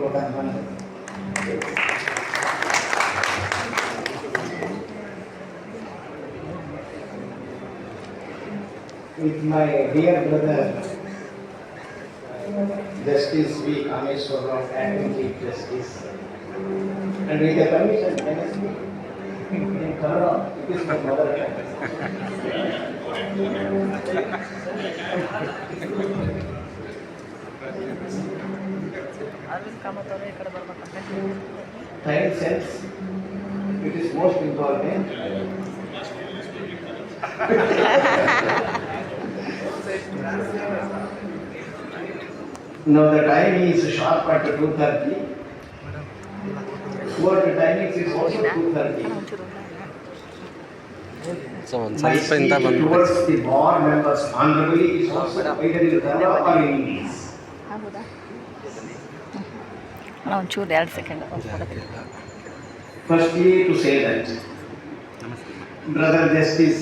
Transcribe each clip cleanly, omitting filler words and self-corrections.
With my dear brother, Justice V. Kameshwar Rao, Acting Chief Justice, and with the permission, can I speak in Kannada? It is my mother time sense, it is most important. Now the time is sharp at 2:30. What the timing is also 2:30. My speech towards the board members honorably is also either in Kannada or in English. ಒಂಚೂರು 2 second. Firstly, to say that Brother Justice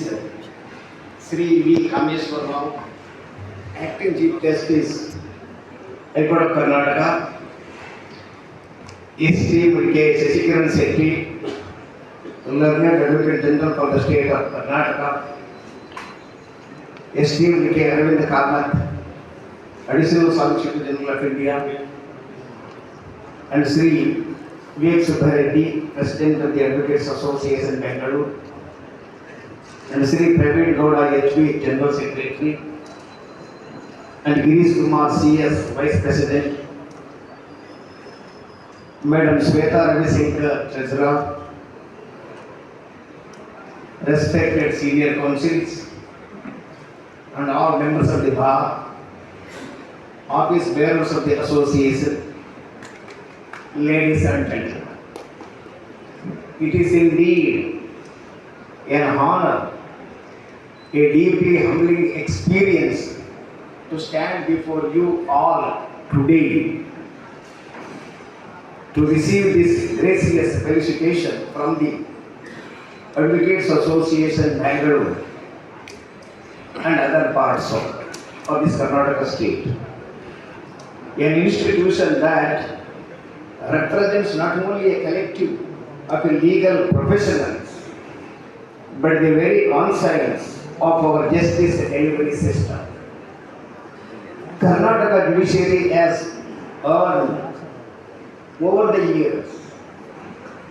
Sri V. Kameshwar Rao, Acting Chief Justice, High Court of Karnataka, esteemed K. Sasikiran Sethi, Learned Advocate General for the State of Karnataka, esteemed K. Arvind Kamath, Additional Solicitor General of India, and Sri V. Subbareddy, President of the Advocates Association, Bengaluru, and Sri Praveen Gowda, HV, General Secretary, and Girish Kumar, CS, Vice President, Madam Sweta Ravisankar, Treasurer, respected senior counsels, and all members of the bar, office bearers of the association, ladies and gentlemen. It is indeed an honor, a deeply humbling experience to stand before you all today to receive this gracious felicitation from the Advocates Association, Bangalore, and other parts of this Karnataka state. An institution that represents not only a collective of legal professionals, but the very conscience of our justice delivery system. Karnataka judiciary has earned over the years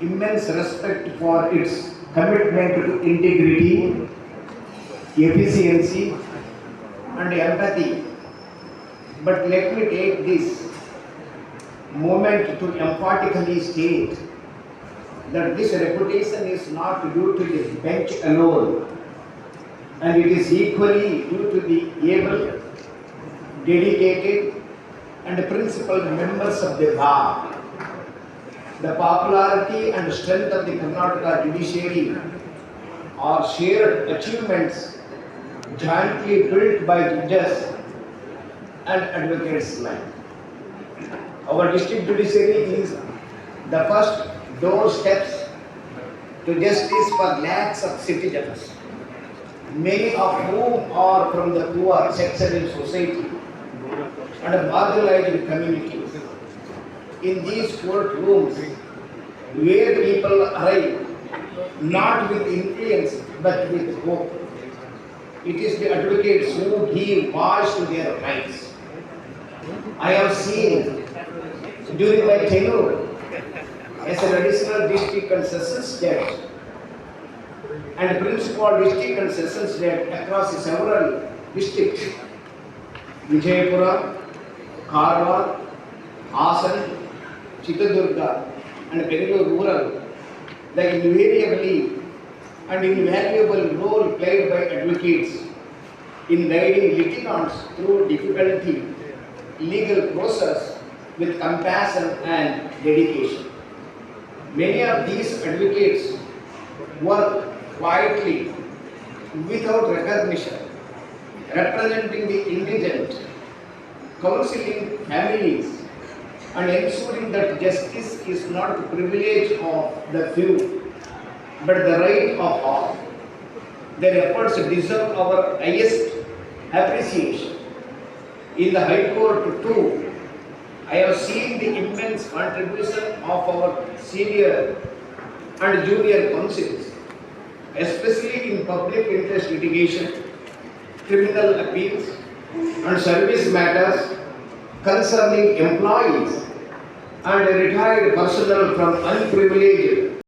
immense respect for its commitment to integrity, efficiency, and empathy. But let me take this moment to emphatically state that this reputation is not due to the bench alone, and it is equally due to the able, dedicated, and principled members of the bar. The popularity and strength of the Karnataka judiciary are shared achievements jointly built by judges and advocates alike. Our district judiciary is the first doorsteps to justice for lakhs of citizens, many of whom are from the poor section in society and marginalized communities. In these courtrooms, where people arrive not with influence but with hope, it is the advocates who give voice to their rights. I have seen during my tenure as an additional district and sessions judge and principal district and sessions judge across several districts, Vijayapura, Karwar, Hasan, Chitradurga, and Bengaluru rural, the invariably and invaluable role played by advocates in guiding litigants through difficulty, legal process with compassion and dedication. Many of these advocates work quietly without recognition, representing the indigent, counseling families, and ensuring that justice is not the privilege of the few, but the right of all. Their efforts deserve our highest appreciation. In the High Court too, I have seen the immense contribution of our senior and junior counsels, especially in public interest litigation, criminal appeals, and service matters concerning employees and retired personnel from unprivileged